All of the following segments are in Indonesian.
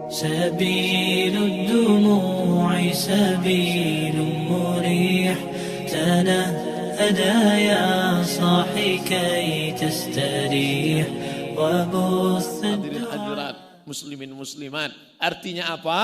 سبيل الدموع سبيل مريح تنهدى يا صاحي كي تستريح وبث hadirat muslimin muslimat. Artinya apa?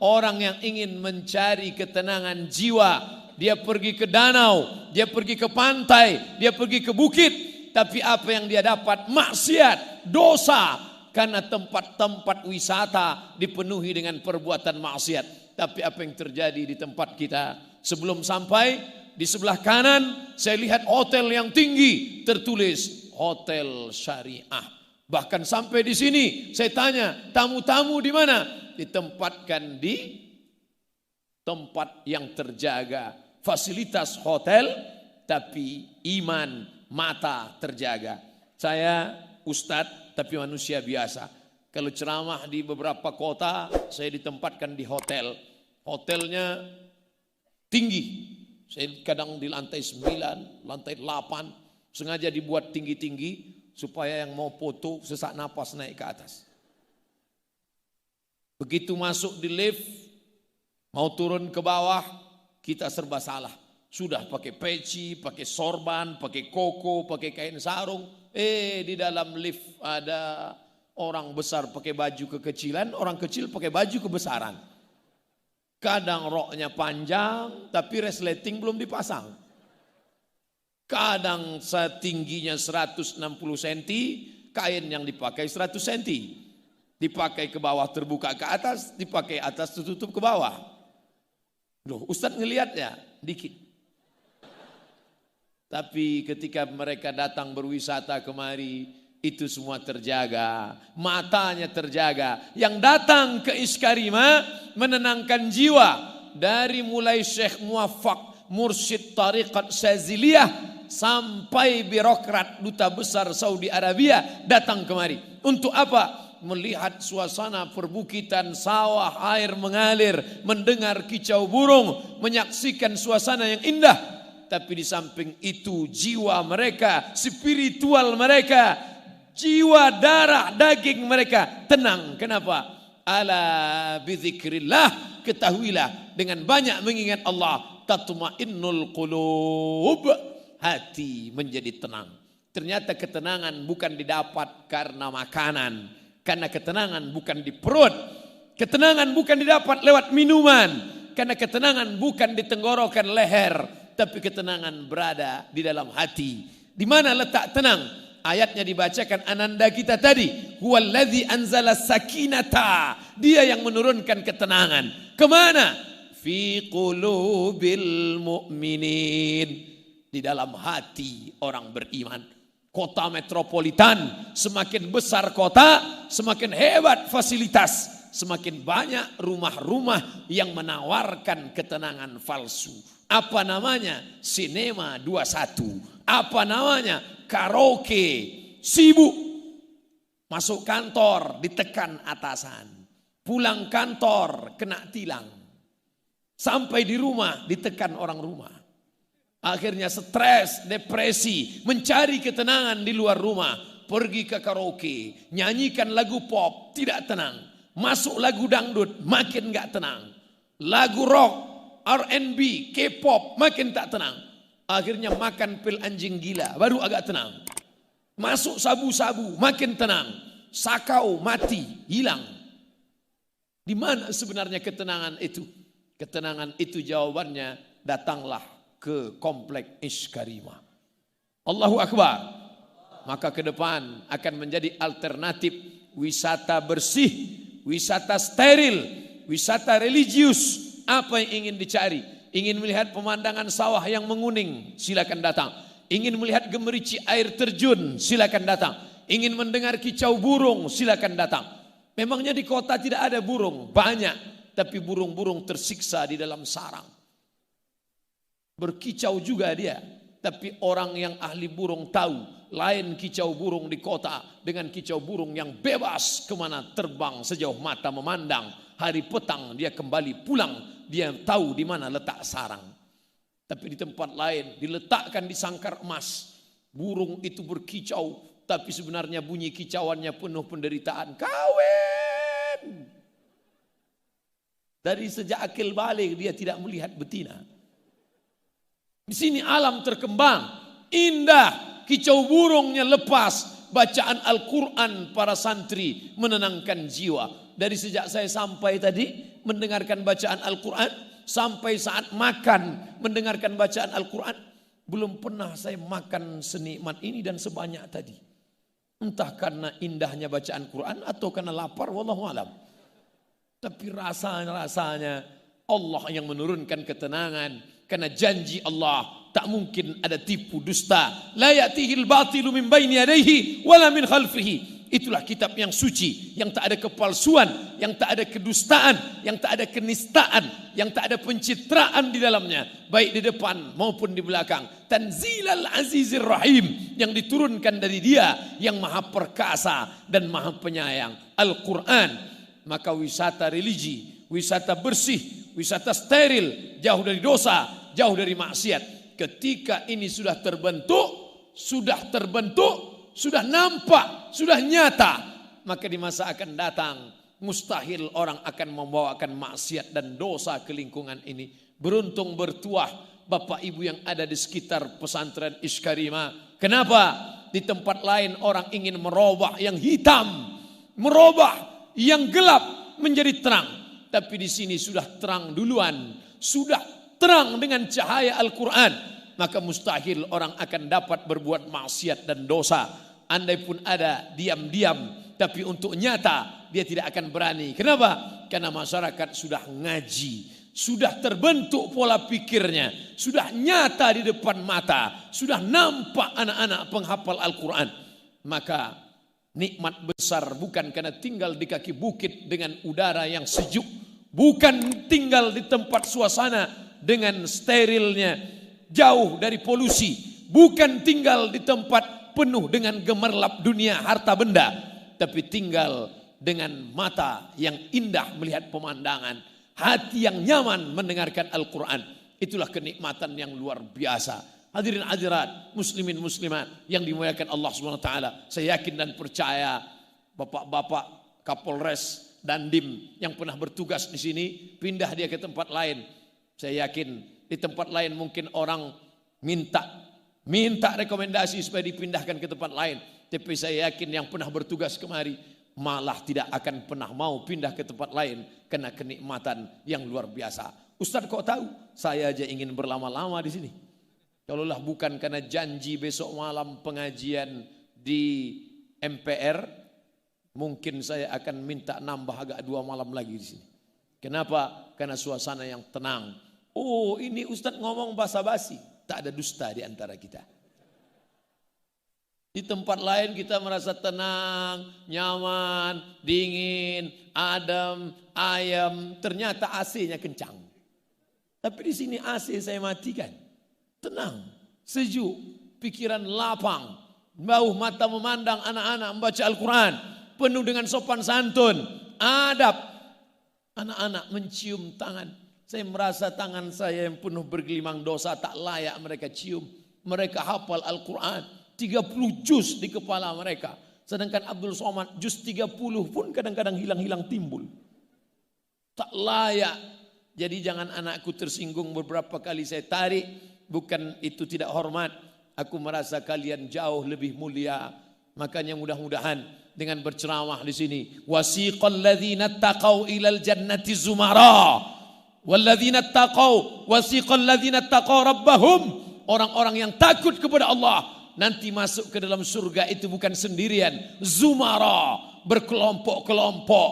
Orang yang ingin mencari ketenangan jiwa, dia pergi ke danau, dia pergi ke pantai, dia pergi ke bukit, tapi apa yang dia dapat? Maksiat, dosa. Karena tempat-tempat wisata dipenuhi dengan perbuatan maksiat. Tapi apa yang terjadi di tempat kita? Sebelum sampai, di sebelah kanan saya lihat hotel yang tinggi, tertulis hotel syariah. Bahkan sampai di sini saya tanya, tamu-tamu di mana? Ditempatkan di tempat yang terjaga. Fasilitas hotel, tapi iman, mata terjaga. Saya ustadz tapi manusia biasa. Kalau ceramah di beberapa kota, saya ditempatkan di hotel. Hotelnya tinggi. Saya kadang di lantai 9, lantai 8. Sengaja dibuat tinggi-tinggi supaya yang mau foto sesak napas naik ke atas. Begitu masuk di lift, mau turun ke bawah, kita serba salah. Sudah pakai peci, pakai sorban, pakai koko, pakai kain sarung. Di dalam lift ada orang besar pakai baju kekecilan, orang kecil pakai baju kebesaran. Kadang roknya panjang, tapi resleting belum dipasang. Kadang setingginya 160 cm, kain yang dipakai 100 cm. Dipakai ke bawah terbuka ke atas, dipakai atas tertutup ke bawah. Loh, Ustadz ngelihat ya, dikit. Tapi ketika mereka datang berwisata kemari, itu semua terjaga, matanya terjaga. Yang datang ke Iskarima menenangkan jiwa. Dari mulai Syekh Muwaffaq, mursyid tariqat Syaziliyah, sampai birokrat duta besar Saudi Arabia datang kemari. Untuk apa? Melihat suasana perbukitan, sawah, air mengalir, mendengar kicau burung, menyaksikan suasana yang indah. Tapi di samping itu jiwa mereka, spiritual mereka, jiwa darah daging mereka tenang. Kenapa? Ala bizikrillah, ketahuilah dengan banyak mengingat Allah, tatma'innul qulub, hati menjadi tenang. Ternyata ketenangan bukan didapat karena makanan, karena ketenangan bukan di perut, ketenangan bukan didapat lewat minuman, karena ketenangan bukan di tenggorokan leher, tapi ketenangan berada di dalam hati. Di mana letak tenang? Ayatnya dibacakan ananda kita tadi. Huwallazi anzala sakinata. Dia yang menurunkan ketenangan. Kemana? Fi qulubil mu'minin. Di dalam hati orang beriman. Kota metropolitan, semakin besar kota, semakin hebat fasilitas. Semakin banyak rumah-rumah yang menawarkan ketenangan palsu. Apa namanya? Sinema 21. Apa namanya? Karaoke. Sibuk. Masuk kantor ditekan atasan. Pulang kantor kena tilang. Sampai di rumah ditekan orang rumah. Akhirnya stres, depresi, mencari ketenangan di luar rumah. Pergi ke karaoke, nyanyikan lagu pop, tidak tenang. Masuk lagu dangdut, makin gak tenang. Lagu rock, R&B, K-pop, makin tak tenang. Akhirnya makan pil anjing gila, baru agak tenang. Masuk sabu-sabu, makin tenang. Sakau, mati, hilang. Di mana sebenarnya ketenangan itu? Ketenangan itu jawabannya, datanglah ke komplek Iskarima. Allahu Akbar. Maka ke depan akan menjadi alternatif wisata bersih, wisata steril, wisata religius. Apa yang ingin dicari? Ingin melihat pemandangan sawah yang menguning, silakan datang. Ingin melihat gemerici air terjun, silakan datang. Ingin mendengar kicau burung, silakan datang. Memangnya di kota tidak ada burung? Banyak, tapi burung-burung tersiksa di dalam sarang. Berkicau juga dia, tapi orang yang ahli burung tahu. Lain kicau burung di kota dengan kicau burung yang bebas kemana terbang sejauh mata memandang. Hari petang dia kembali pulang. Dia tahu di mana letak sarang. Tapi di tempat lain diletakkan di sangkar emas. Burung itu berkicau, tapi sebenarnya bunyi kicauannya penuh penderitaan. Kawin. Dari sejak akil balik dia tidak melihat betina. Di sini alam terkembang, indah, kicau burungnya lepas, bacaan Al-Quran para santri menenangkan jiwa. Dari sejak saya sampai tadi mendengarkan bacaan Al-Quran, sampai saat makan mendengarkan bacaan Al-Quran, belum pernah saya makan senikmat ini dan sebanyak tadi. Entah karena indahnya bacaan Quran atau karena lapar, wallahu alam. Tapi rasanya Allah yang menurunkan ketenangan. Karena janji Allah tak mungkin ada tipu dusta. La ya'tihil batilu min baini yadayhi wala min khalfihi. Itulah kitab yang suci, yang tak ada kepalsuan, yang tak ada kedustaan, yang tak ada kenistaan, yang tak ada pencitraan di dalamnya, baik di depan maupun di belakang. Tanzilal Azizir Rahim, yang diturunkan dari Dia yang Maha Perkasa dan Maha Penyayang, Al-Quran. Maka wisata religi, wisata bersih, wisata steril, jauh dari dosa, jauh dari maksiat. Ketika ini sudah terbentuk, sudah nampak, sudah nyata, maka di masa akan datang mustahil orang akan membawakan maksiat dan dosa ke lingkungan ini. Beruntung bertuah Bapak Ibu yang ada di sekitar pesantren Ishkarimah. Kenapa? Di tempat lain orang ingin merubah yang hitam, merubah yang gelap menjadi terang. Tapi di sini sudah terang duluan, sudah terang dengan cahaya Al-Quran. Maka mustahil orang akan dapat berbuat maksiat dan dosa. Andai pun ada diam-diam, tapi untuk nyata dia tidak akan berani. Kenapa? Karena masyarakat sudah ngaji, sudah terbentuk pola pikirnya, sudah nyata di depan mata, sudah nampak anak-anak penghafal Al-Quran. Maka nikmat besar bukan karena tinggal di kaki bukit dengan udara yang sejuk, bukan tinggal di tempat suasana dengan sterilnya, jauh dari polusi, bukan tinggal di tempat penuh dengan gemerlap dunia harta benda, tapi tinggal dengan mata yang indah melihat pemandangan, hati yang nyaman mendengarkan Al-Quran. Itulah kenikmatan yang luar biasa. Hadirin hadirat, muslimin muslimat yang dimuliakan Allah SWT. Saya yakin dan percaya bapak-bapak Kapolres Dandim yang pernah bertugas di sini, pindah dia ke tempat lain. Saya yakin di tempat lain mungkin orang minta rekomendasi supaya dipindahkan ke tempat lain. Tapi saya yakin yang pernah bertugas kemari malah tidak akan pernah mau pindah ke tempat lain karena kenikmatan yang luar biasa. Ustaz kok tahu? Saya aja ingin berlama-lama di sini. Kalaulah bukan karena janji besok malam pengajian di MPR, mungkin saya akan minta nambah agak 2 malam lagi di sini. Kenapa? Karena suasana yang tenang. Oh, ini Ustaz ngomong basa-basi. Tak ada dusta di antara kita. Di tempat lain kita merasa tenang, nyaman, dingin, adem, ayam. Ternyata AC-nya kencang. Tapi di sini AC saya matikan. Tenang, sejuk, pikiran lapang, bauh mata memandang anak-anak membaca Al-Quran, penuh dengan sopan santun, adab. Anak-anak mencium tangan. Saya merasa tangan saya yang penuh bergelimang dosa tak layak mereka cium. Mereka hafal Al-Quran, 30 juz di kepala mereka. Sedangkan Abdul Somad juz 30 pun kadang-kadang hilang-hilang timbul. Tak layak. Jadi jangan anakku tersinggung, beberapa kali saya tarik. Bukan itu tidak hormat. Aku merasa kalian jauh lebih mulia. Makanya mudah-mudahan dengan berceramah di sini, wasiqal ladzina taqau ilal jannati zumara walladzina taqau wasiqal ladzina taqau rabbahum. Orang-orang yang takut kepada Allah nanti masuk ke dalam surga itu bukan sendirian, zumara, berkelompok-kelompok,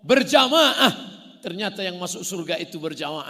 berjamaah. Ternyata yang masuk surga itu berjamaah.